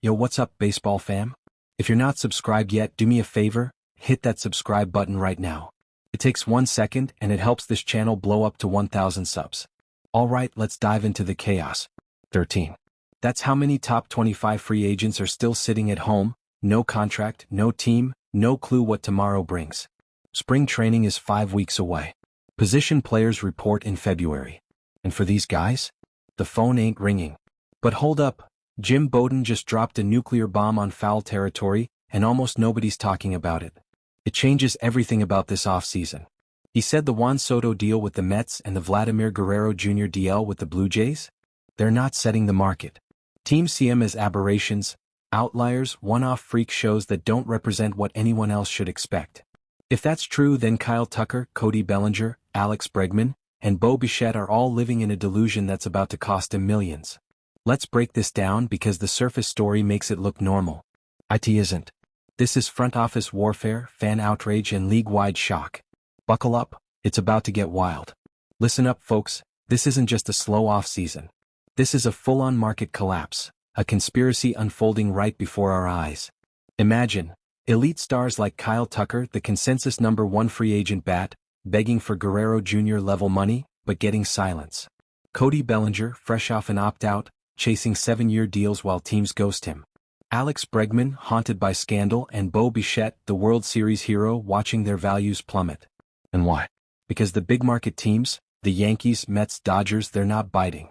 Yo, what's up, baseball fam? If you're not subscribed yet, do me a favor, hit that subscribe button right now. It takes 1 second and it helps this channel blow up to 1,000 subs. Alright, let's dive into the chaos. 13. That's how many top 25 free agents are still sitting at home, no contract, no team, no clue what tomorrow brings. Spring training is 5 weeks away. Position players report in February. And for these guys, the phone ain't ringing. But hold up, Jim Bowden just dropped a nuclear bomb on foul territory, and almost nobody's talking about it. It changes everything about this offseason. He said the Juan Soto deal with the Mets and the Vladimir Guerrero Jr. DL with the Blue Jays? They're not setting the market. Teams see them as aberrations, outliers, one-off freak shows that don't represent what anyone else should expect. If that's true, then Kyle Tucker, Cody Bellinger, Alex Bregman, and Bo Bichette are all living in a delusion that's about to cost him millions. Let's break this down because the surface story makes it look normal. It isn't. This is front office warfare, fan outrage, and league-wide shock. Buckle up, it's about to get wild. Listen up, folks, this isn't just a slow off-season. This is a full-on market collapse, a conspiracy unfolding right before our eyes. Imagine, elite stars like Kyle Tucker, the consensus #1 free agent bat, begging for Guerrero Jr. level money, but getting silence. Cody Bellinger, fresh off an opt-out, chasing 7-year deals while teams ghost him. Alex Bregman, haunted by scandal, and Bo Bichette, the World Series hero, watching their values plummet. And why? Because the big market teams, the Yankees, Mets, Dodgers, they're not biting.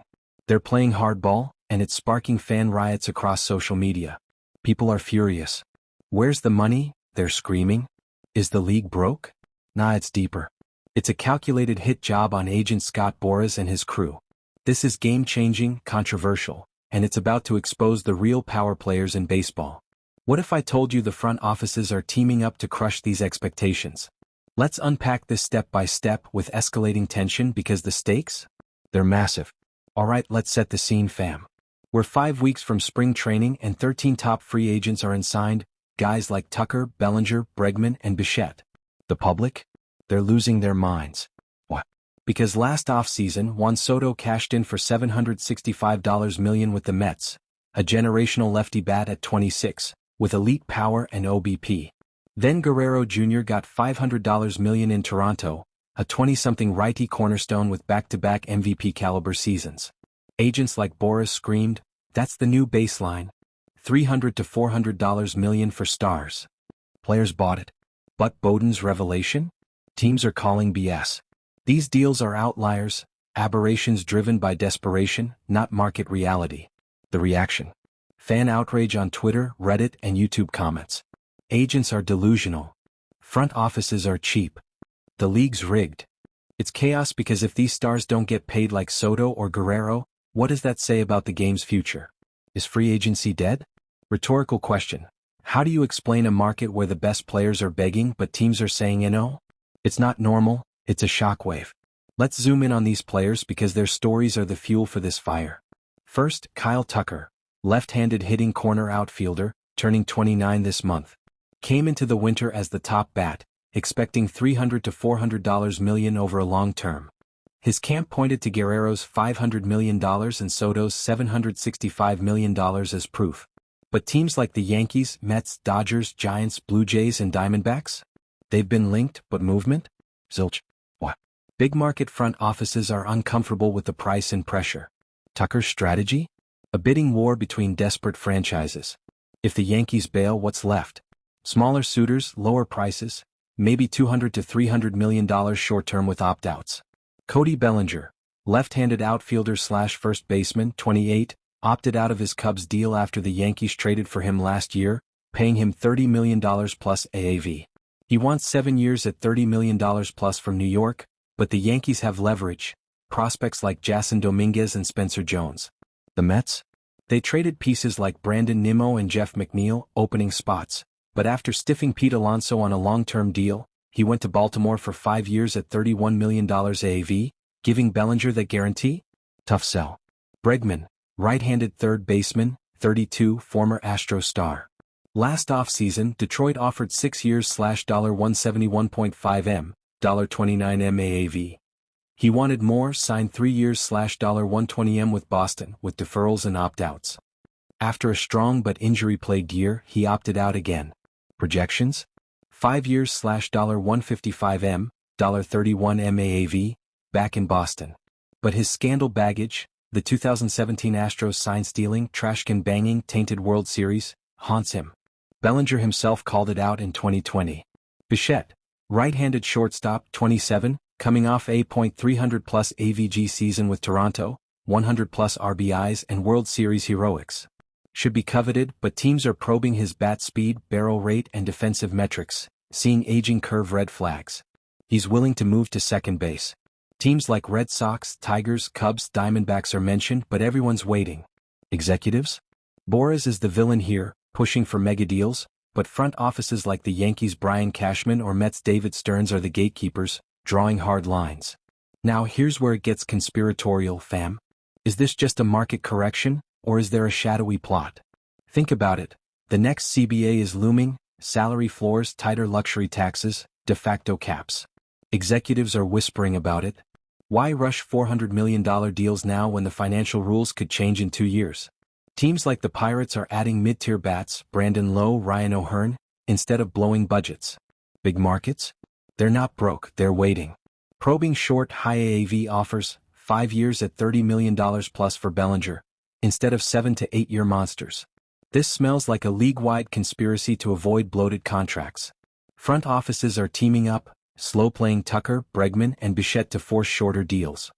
They're playing hardball, and it's sparking fan riots across social media. People are furious. Where's the money? They're screaming. Is the league broke? Nah, it's deeper. It's a calculated hit job on agent Scott Boras and his crew. This is game-changing, controversial, and it's about to expose the real power players in baseball. What if I told you the front offices are teaming up to crush these expectations? Let's unpack this step by step with escalating tension because the stakes? They're massive. Alright, let's set the scene, fam. We're 5 weeks from spring training and 13 top free agents are unsigned, guys like Tucker, Bellinger, Bregman, and Bichette. The public? They're losing their minds. What? Because last offseason, Juan Soto cashed in for $765 million with the Mets, a generational lefty bat at 26, with elite power and OBP. Then Guerrero Jr. got $500 million in Toronto, a 20-something righty cornerstone with back-to-back MVP caliber seasons. Agents like Boras screamed, that's the new baseline, $300 to $400 million for stars. Players bought it. But Bowden's revelation? Teams are calling BS. These deals are outliers, aberrations driven by desperation, not market reality. The reaction. Fan outrage on Twitter, Reddit, and YouTube comments. Agents are delusional. Front offices are cheap. The league's rigged. It's chaos because if these stars don't get paid like Soto or Guerrero, what does that say about the game's future? Is free agency dead? Rhetorical question. How do you explain a market where the best players are begging but teams are saying no? It's not normal. It's a shockwave. Let's zoom in on these players because their stories are the fuel for this fire. First, Kyle Tucker, left-handed hitting corner outfielder, turning 29 this month. Came into the winter as the top bat, expecting $300 to $400 million over a long term. His camp pointed to Guerrero's $500 million and Soto's $765 million as proof. But teams like the Yankees, Mets, Dodgers, Giants, Blue Jays, and Diamondbacks? They've been linked, but movement? Zilch. What? Big market front offices are uncomfortable with the price and pressure. Tucker's strategy? A bidding war between desperate franchises. If the Yankees bail, what's left? Smaller suitors, lower prices, maybe $200 to $300 million short-term with opt-outs. Cody Bellinger, left-handed outfielder / first baseman, 28, opted out of his Cubs deal after the Yankees traded for him last year, paying him $30 million plus AAV. He wants 7 years at $30 million plus from New York, but the Yankees have leverage, prospects like Jason Dominguez and Spencer Jones. The Mets? They traded pieces like Brandon Nimmo and Jeff McNeil, opening spots, but after stiffing Pete Alonso on a long-term deal, he went to Baltimore for 5 years at $31 million AAV, giving Bellinger that guarantee? Tough sell. Bregman, right-handed third baseman, 32, former Astro star. Last offseason, Detroit offered 6 years $171.5 M, $29 M AAV. He wanted more, signed 3 years $120 M with Boston, with deferrals and opt-outs. After a strong but injury-plagued year, he opted out again. Projections? 5 years $155M, $31 MAAV, back in Boston. But his scandal baggage, the 2017 Astros sign-stealing, trash-can banging, tainted World Series, haunts him. Bellinger himself called it out in 2020. Bichette, right-handed shortstop, 27, coming off a .300-plus AVG season with Toronto, 100-plus RBIs and World Series heroics. Should be coveted, but teams are probing his bat speed, barrel rate and defensive metrics, seeing aging curve red flags. He's willing to move to second base. Teams like Red Sox, Tigers, Cubs, Diamondbacks are mentioned, but everyone's waiting. Executives? Boras is the villain here, pushing for mega deals, but front offices like the Yankees' Brian Cashman or Mets' David Stearns are the gatekeepers, drawing hard lines. Now here's where it gets conspiratorial, fam. Is this just a market correction, or is there a shadowy plot? Think about it. The next CBA is looming, salary floors, tighter luxury taxes, de facto caps. Executives are whispering about it. Why rush $400 million deals now when the financial rules could change in 2 years? Teams like the Pirates are adding mid-tier bats, Brandon Lowe, Ryan O'Hearn, instead of blowing budgets. Big markets? They're not broke, they're waiting. Probing short, high AAV offers, 5 years at $30 million plus for Bellinger, instead of 7 to 8 year monsters. This smells like a league-wide conspiracy to avoid bloated contracts. Front offices are teaming up, slow-playing Tucker, Bregman and Bichette to force shorter deals.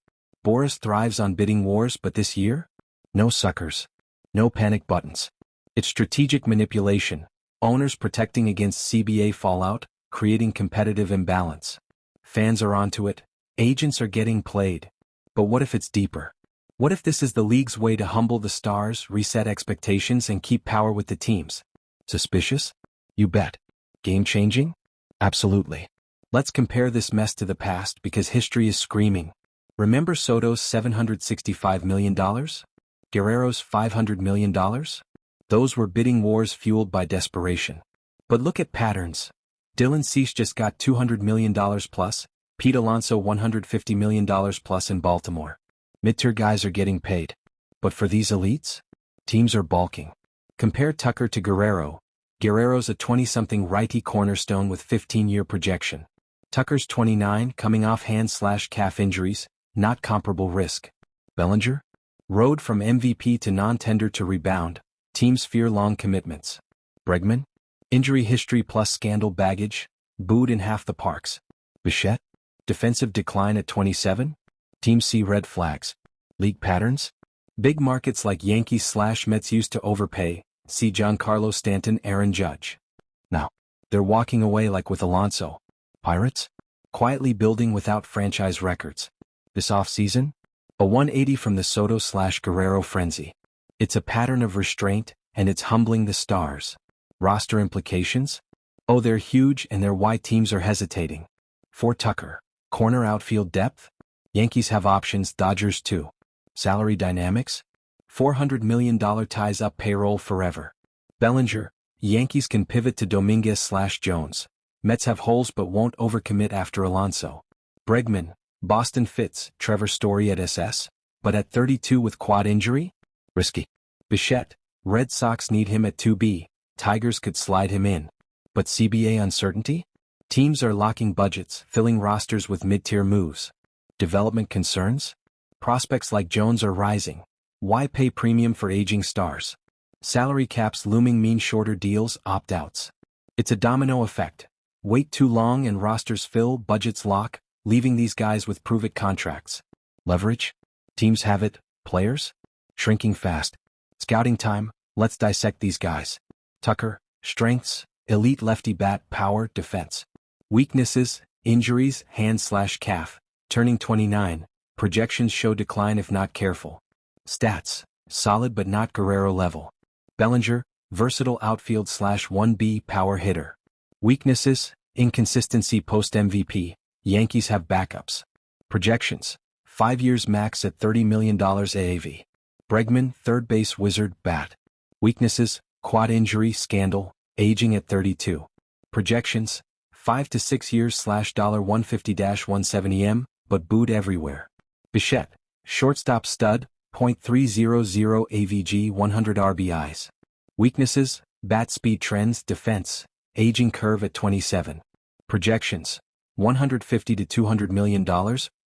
Boras thrives on bidding wars, but this year? No suckers. No panic buttons. It's strategic manipulation, owners protecting against CBA fallout, creating competitive imbalance. Fans are onto it, agents are getting played. But what if it's deeper? What if this is the league's way to humble the stars, reset expectations and keep power with the teams? Suspicious? You bet. Game-changing? Absolutely. Let's compare this mess to the past because history is screaming. Remember Soto's $765 million? Guerrero's $500 million? Those were bidding wars fueled by desperation. But look at patterns. Dylan Cease just got $200 million plus, Pete Alonso $150 million plus in Baltimore. Mid-tier guys are getting paid. But for these elites? Teams are balking. Compare Tucker to Guerrero. Guerrero's a 20-something righty cornerstone with 15-year projection. Tucker's 29, coming off hand/calf injuries, not comparable risk. Bellinger? Road from MVP to non-tender to rebound, teams fear long commitments. Bregman? Injury history plus scandal baggage, booed in half the parks. Bichette? Defensive decline at 27? Teams see red flags. League patterns? Big markets like Yankees/Mets used to overpay, see Giancarlo Stanton, Aaron Judge. Now, they're walking away like with Alonso. Pirates? Quietly building without franchise records. This offseason? A 180 from the Soto/Guerrero frenzy. It's a pattern of restraint, and it's humbling the stars. Roster implications? Oh, they're huge and they're why teams are hesitating. For Tucker, corner outfield depth? Yankees have options, Dodgers too. Salary dynamics? $400 million ties up payroll forever. Bellinger, Yankees can pivot to Dominguez/Jones. Mets have holes but won't overcommit after Alonso. Bregman, Boston fits, Trevor Story at SS, but at 32 with quad injury? Risky. Bichette, Red Sox need him at 2B, Tigers could slide him in. But CBA uncertainty? Teams are locking budgets, filling rosters with mid-tier moves. Development concerns? Prospects like Jones are rising. Why pay premium for aging stars? Salary caps looming mean shorter deals, opt-outs. It's a domino effect. Wait too long and rosters fill, budgets lock, leaving these guys with prove-it contracts. Leverage? Teams have it, players? Shrinking fast. Scouting time, let's dissect these guys. Tucker, strengths, elite lefty bat, power, defense. Weaknesses, injuries, hand/calf, turning 29, projections show decline if not careful. Stats, solid but not Guerrero level. Bellinger, versatile outfield/1B power hitter. Weaknesses, inconsistency post-MVP, Yankees have backups. Projections, 5 years max at $30 million AAV. Bregman, third base wizard, bat. Weaknesses, quad injury, scandal, aging at 32. Projections, 5 to 6 years $150-170M, but booed everywhere. Bichette, shortstop stud, .300 AVG, 100 RBIs. Weaknesses, bat speed trends, defense, aging curve at 27. Projections, $150 to $200 million,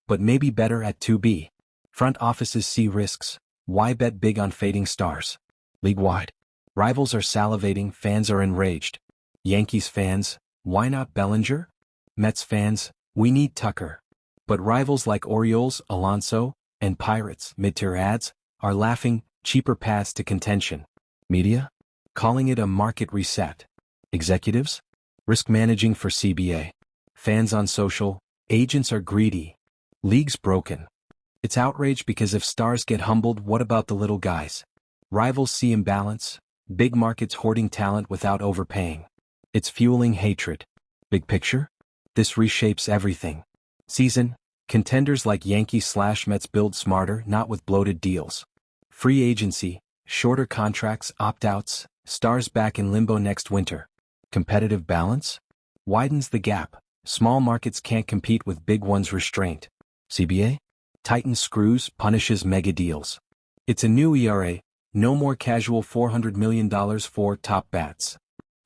but maybe better at 2B. Front offices see risks. Why bet big on fading stars? League-wide. Rivals are salivating, fans are enraged. Yankees fans, why not Bellinger? Mets fans, we need Tucker. But rivals like Orioles, Alonso, and Pirates, mid-tier ads, are laughing, cheaper paths to contention. Media? Calling it a market reset. Executives? Risk managing for CBA. Fans on social, agents are greedy. League's broken. It's outrage because if stars get humbled, what about the little guys? Rivals see imbalance, big markets hoarding talent without overpaying. It's fueling hatred. Big picture? This reshapes everything. Season, contenders like Yankees/Mets build smarter, not with bloated deals. Free agency, shorter contracts, opt-outs, stars back in limbo next winter. Competitive balance? Widens the gap. Small markets can't compete with big ones, restraint. CBA? Tightens screws, punishes mega deals. It's a new ERA, no more casual $400 million for top bats.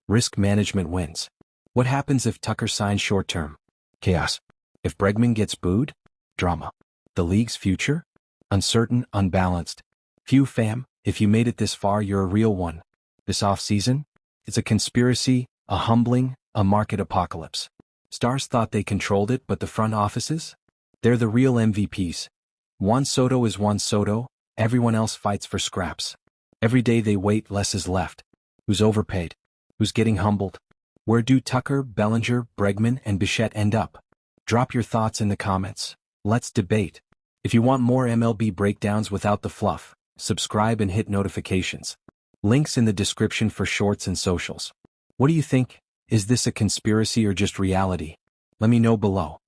Risk management wins. What happens if Tucker signs short-term? Chaos. If Bregman gets booed? Drama. The league's future? Uncertain, unbalanced. Phew fam, if you made it this far, you're a real one. This off-season? It's a conspiracy, a humbling, a market apocalypse. Stars thought they controlled it, but the front offices? They're the real MVPs. Juan Soto is Juan Soto, everyone else fights for scraps. Every day they wait, less is left. Who's overpaid? Who's getting humbled? Where do Tucker, Bellinger, Bregman, and Bichette end up? Drop your thoughts in the comments. Let's debate. If you want more MLB breakdowns without the fluff, subscribe and hit notifications. Links in the description for shorts and socials. What do you think? Is this a conspiracy or just reality? Let me know below.